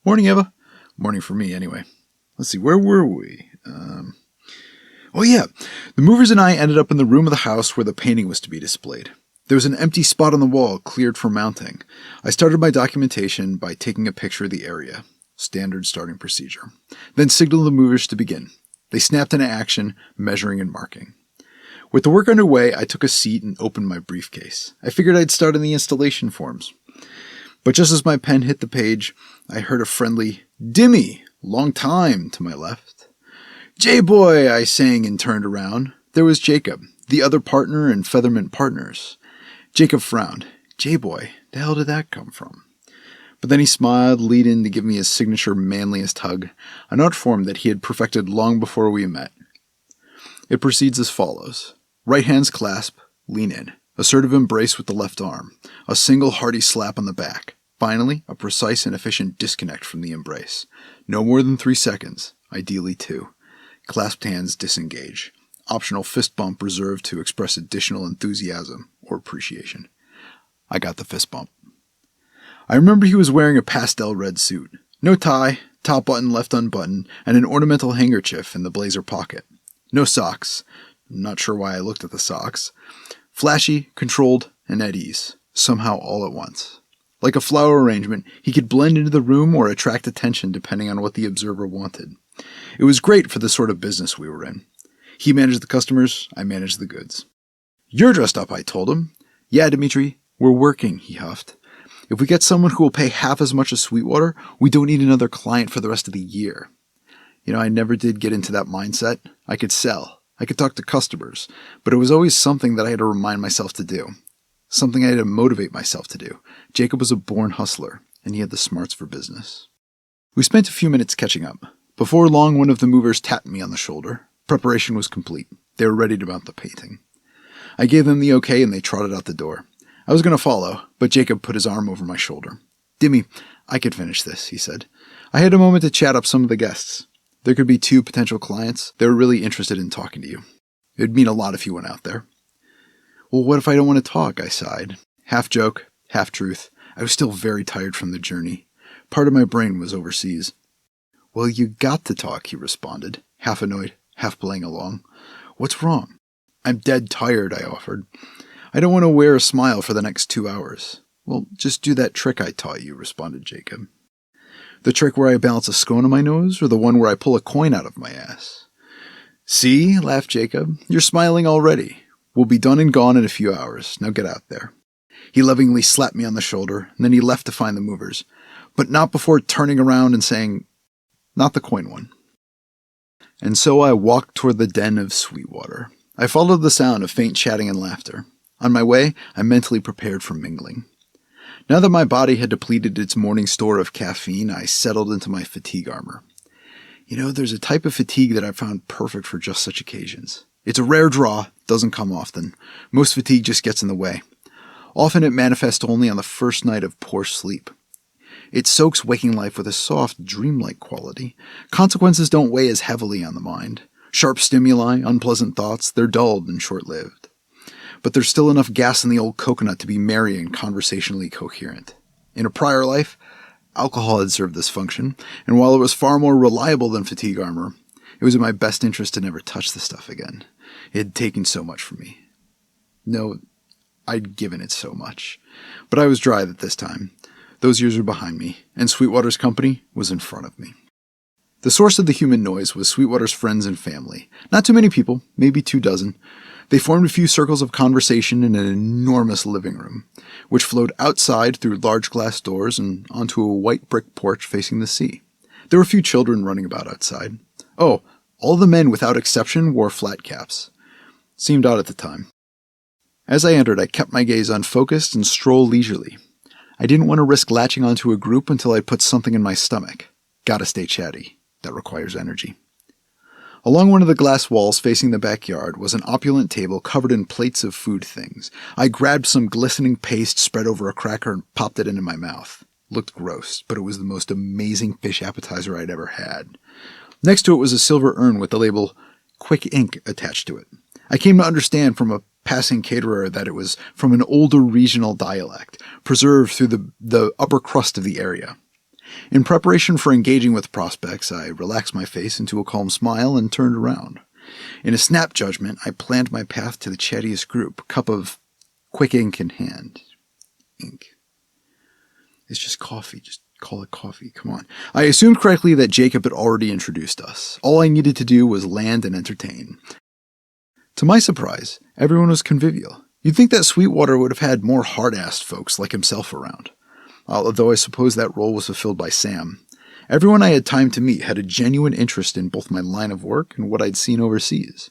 Morning, Eva. Morning for me, anyway. Let's see, where were we? Oh yeah, the movers and I ended up in the room of the house where the painting was to be displayed. There was an empty spot on the wall cleared for mounting. I started my documentation by taking a picture of the area. Standard starting procedure. Then signaled the movers to begin. They snapped into action, measuring and marking. With the work underway, I took a seat and opened my briefcase. I figured I'd start on the installation forms. But just as my pen hit the page, I heard a friendly, "Dimmy, long time," to my left. "J-boy," I sang and turned around. There was Jacob, the other partner in Featherman Partners. Jacob frowned. "J-boy, the hell did that come from?" But then he smiled, leaned in to give me his signature manliest hug, an art form that he had perfected long before we met. It proceeds as follows. Right hands clasp, lean in. Assertive embrace with the left arm. A single hearty slap on the back. Finally, a precise and efficient disconnect from the embrace. No more than 3 seconds, ideally 2. Clasped hands disengage. Optional fist bump reserved to express additional enthusiasm or appreciation. I got the fist bump. I remember he was wearing a pastel red suit. No tie, top button left unbuttoned, and an ornamental handkerchief in the blazer pocket. No socks. Not sure why I looked at the socks. Flashy, controlled, and at ease. Somehow all at once. Like a flower arrangement, he could blend into the room or attract attention depending on what the observer wanted. It was great for the sort of business we were in. He managed the customers, I managed the goods. "You're dressed up," I told him. "Yeah, Dimitri, we're working," he huffed. "If we get someone who will pay half as much as Sweetwater, we don't need another client for the rest of the year." I never did get into that mindset. I could sell. I could talk to customers, but it was always something that I had to remind myself to do. Something I had to motivate myself to do. Jacob was a born hustler, and he had the smarts for business. We spent a few minutes catching up. Before long, one of the movers tapped me on the shoulder. Preparation was complete. They were ready to mount the painting. I gave them the okay, and they trotted out the door. I was going to follow, but Jacob put his arm over my shoulder. "Dimmy, I could finish this," he said. I had a moment to chat up some of the guests. There could be 2 potential clients. They were really interested in talking to you. It'd mean a lot if you went out there. "Well, what if I don't want to talk?" I sighed. Half joke, half truth. I was still very tired from the journey. Part of my brain was overseas. "Well, you got to talk," he responded, half annoyed, half playing along. "What's wrong?" "I'm dead tired," I offered. "I don't want to wear a smile for the next 2 hours." "Well, just do that trick I taught you," responded Jacob. "The trick where I balance a scone on my nose, or the one where I pull a coin out of my ass?" "See," laughed Jacob, "you're smiling already. We'll be done and gone in a few hours. Now get out there." He lovingly slapped me on the shoulder, and then he left to find the movers, but not before turning around and saying, "Not the coin one." And so I walked toward the den of Sweetwater. I followed the sound of faint chatting and laughter. On my way, I mentally prepared for mingling. Now that my body had depleted its morning store of caffeine, I settled into my fatigue armor. There's a type of fatigue that I've found perfect for just such occasions. It's a rare draw, doesn't come often. Most fatigue just gets in the way. Often it manifests only on the first night of poor sleep. It soaks waking life with a soft, dreamlike quality. Consequences don't weigh as heavily on the mind. Sharp stimuli, unpleasant thoughts, they're dulled and short-lived. But there's still enough gas in the old coconut to be merry and conversationally coherent. In a prior life, alcohol had served this function, and while it was far more reliable than fatigue armor, it was in my best interest to never touch the stuff again. It had taken so much from me. No, I'd given it so much. But I was dry at this time. Those years were behind me, and Sweetwater's company was in front of me. The source of the human noise was Sweetwater's friends and family. Not too many people, maybe 24. They formed a few circles of conversation in an enormous living room, which flowed outside through large glass doors and onto a white brick porch facing the sea. There were a few children running about outside. Oh, all the men without exception wore flat caps. Seemed odd at the time. As I entered, I kept my gaze unfocused and strolled leisurely. I didn't want to risk latching onto a group until I'd put something in my stomach. Gotta stay chatty. That requires energy. Along one of the glass walls facing the backyard was an opulent table covered in plates of food things. I grabbed some glistening paste spread over a cracker and popped it into my mouth. Looked gross, but it was the most amazing fish appetizer I'd ever had. Next to it was a silver urn with the label Quick Ink attached to it. I came to understand from a passing caterer that it was from an older regional dialect, preserved through the upper crust of the area. In preparation for engaging with prospects, I relaxed my face into a calm smile and turned around. In a snap judgment, I planned my path to the chattiest group, cup of quick ink in hand. Ink. It's just coffee. Just call it coffee. Come on. I assumed correctly that Jacob had already introduced us. All I needed to do was land and entertain. To my surprise, everyone was convivial. You'd think that Sweetwater would have had more hard-assed folks like himself around. Although I suppose that role was fulfilled by Sam. Everyone I had time to meet had a genuine interest in both my line of work and what I'd seen overseas.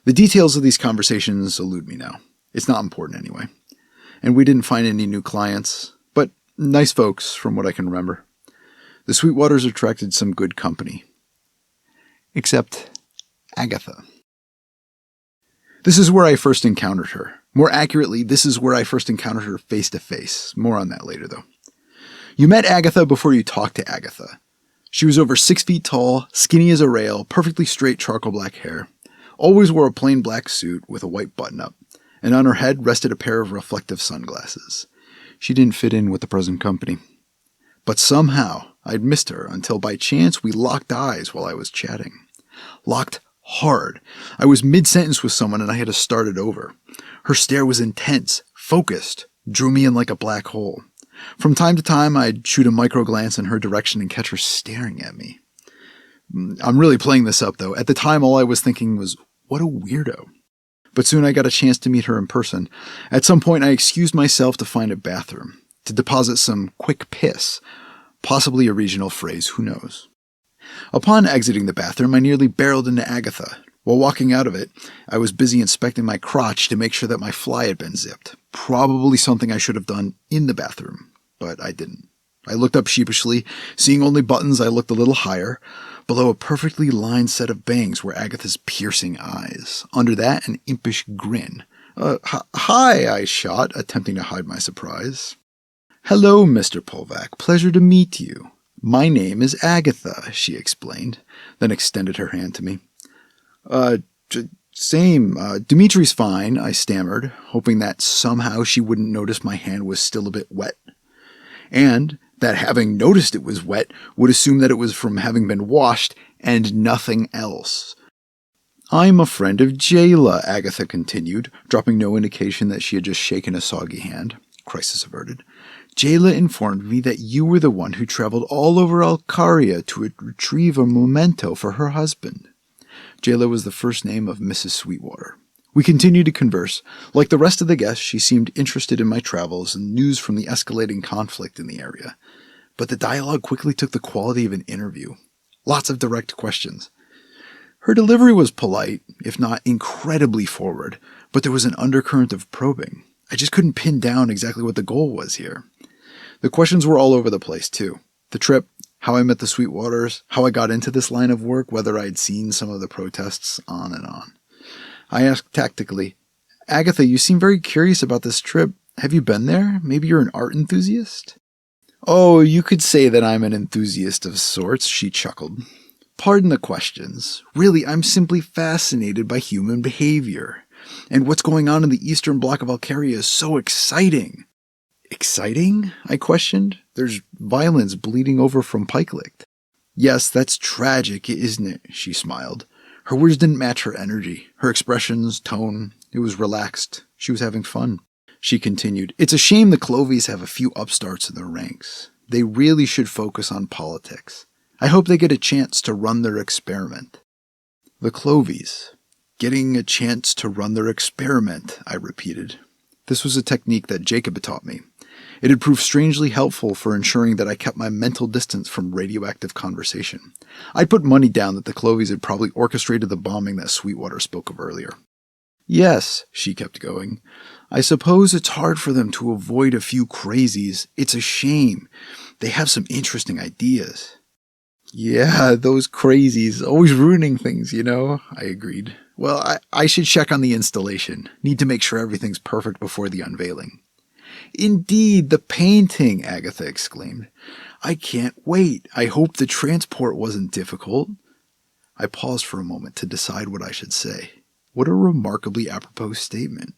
The details of these conversations elude me now. It's not important anyway. And we didn't find any new clients, but nice folks from what I can remember. The Sweetwaters attracted some good company. Except Agatha. This is where I first encountered her. More accurately, this is where I first encountered her face to face. More on that later, though. You met Agatha before you talked to Agatha. She was over 6 feet tall, skinny as a rail, perfectly straight charcoal black hair. Always wore a plain black suit with a white button-up, and on her head rested a pair of reflective sunglasses. She didn't fit in with the present company. But somehow, I'd missed her until by chance we locked eyes while I was chatting. Locked hard. I was mid-sentence with someone and I had to start it over. Her stare was intense, focused, drew me in like a black hole. From time to time, I'd shoot a micro-glance in her direction and catch her staring at me. I'm really playing this up, though. At the time, all I was thinking was, what a weirdo. But soon I got a chance to meet her in person. At some point, I excused myself to find a bathroom, to deposit some quick piss, possibly a regional phrase, who knows. Upon exiting the bathroom, I nearly barreled into Agatha. While walking out of it, I was busy inspecting my crotch to make sure that my fly had been zipped. Probably something I should have done in the bathroom, but I didn't. I looked up sheepishly. Seeing only buttons, I looked a little higher. Below a perfectly lined set of bangs were Agatha's piercing eyes. Under that, an impish grin. Hi, I shot, attempting to hide my surprise. Hello, Mr. Polvac. Pleasure to meet you. My name is Agatha, she explained, then extended her hand to me. Same. Dimitri's fine, I stammered, hoping that somehow she wouldn't notice my hand was still a bit wet. And that having noticed it was wet would assume that it was from having been washed and nothing else. I'm a friend of Jayla, Agatha continued, dropping no indication that she had just shaken a soggy hand. Crisis averted. Jayla informed me that you were the one who traveled all over Alcaria to retrieve a memento for her husband. Jayla was the first name of Mrs. Sweetwater. We continued to converse. Like the rest of the guests, she seemed interested in my travels and news from the escalating conflict in the area. But the dialogue quickly took the quality of an interview. Lots of direct questions. Her delivery was polite, if not incredibly forward, but there was an undercurrent of probing. I just couldn't pin down exactly what the goal was here. The questions were all over the place, too. The trip, how I met the Sweetwaters, how I got into this line of work, whether I'd seen some of the protests, on and on. I asked tactically, Agatha, you seem very curious about this trip. Have you been there? Maybe you're an art enthusiast? Oh, you could say that I'm an enthusiast of sorts, she chuckled. Pardon the questions. Really, I'm simply fascinated by human behavior. And what's going on in the eastern block of Alcaria is so exciting. Exciting? I questioned. There's violence bleeding over from Pikelicht. Yes, that's tragic, isn't it? She smiled. Her words didn't match her energy, her expressions, tone. It was relaxed. She was having fun. She continued, It's a shame the Clovies have a few upstarts in their ranks. They really should focus on politics. I hope they get a chance to run their experiment. The Clovies. Getting a chance to run their experiment, I repeated. This was a technique that Jacob had taught me. It had proved strangely helpful for ensuring that I kept my mental distance from radioactive conversation. I'd put money down that the Clovies had probably orchestrated the bombing that Sweetwater spoke of earlier. Yes, she kept going. I suppose it's hard for them to avoid a few crazies. It's a shame. They have some interesting ideas. Yeah, those crazies, always ruining things, I agreed. Well, I should check on the installation. Need to make sure everything's perfect before the unveiling. Indeed, the painting, Agatha exclaimed. I can't wait. I hope the transport wasn't difficult. I paused for a moment to decide what I should say. What a remarkably apropos statement.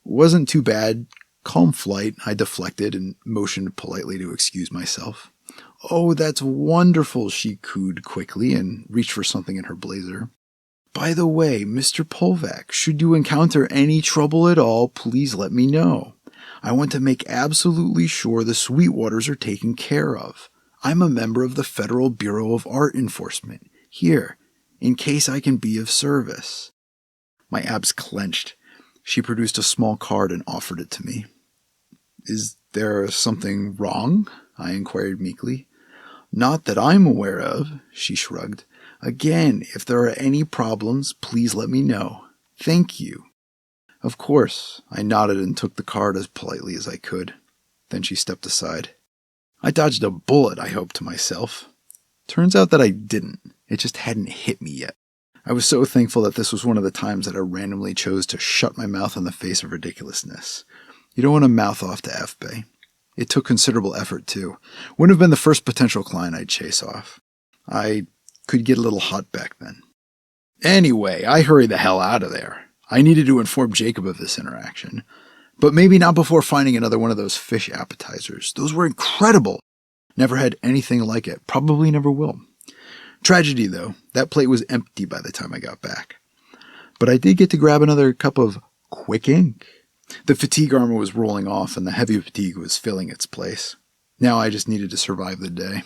Wasn't too bad. Calm flight, I deflected and motioned politely to excuse myself. Oh, that's wonderful, she cooed quickly and reached for something in her blazer. By the way, Mr. Polvac, should you encounter any trouble at all, please let me know. I want to make absolutely sure the Sweetwaters are taken care of. I'm a member of the Federal Bureau of Art Enforcement. Here, in case I can be of service. My abs clenched. She produced a small card and offered it to me. Is there something wrong? I inquired meekly. Not that I'm aware of, she shrugged. Again, if there are any problems, please let me know. Thank you. Of course, I nodded and took the card as politely as I could. Then she stepped aside. I dodged a bullet, I hoped to myself. Turns out that I didn't. It just hadn't hit me yet. I was so thankful that this was one of the times that I randomly chose to shut my mouth in the face of ridiculousness. You don't want to mouth off to F-Bay. It took considerable effort, too. Wouldn't have been the first potential client I'd chase off. I could get a little hot back then. Anyway, I hurried the hell out of there. I needed to inform Jacob of this interaction. But maybe not before finding another one of those fish appetizers. Those were incredible. Never had anything like it. Probably never will. Tragedy, though. That plate was empty by the time I got back. But I did get to grab another cup of quick ink. The fatigue armor was rolling off and the heavy fatigue was filling its place. Now I just needed to survive the day.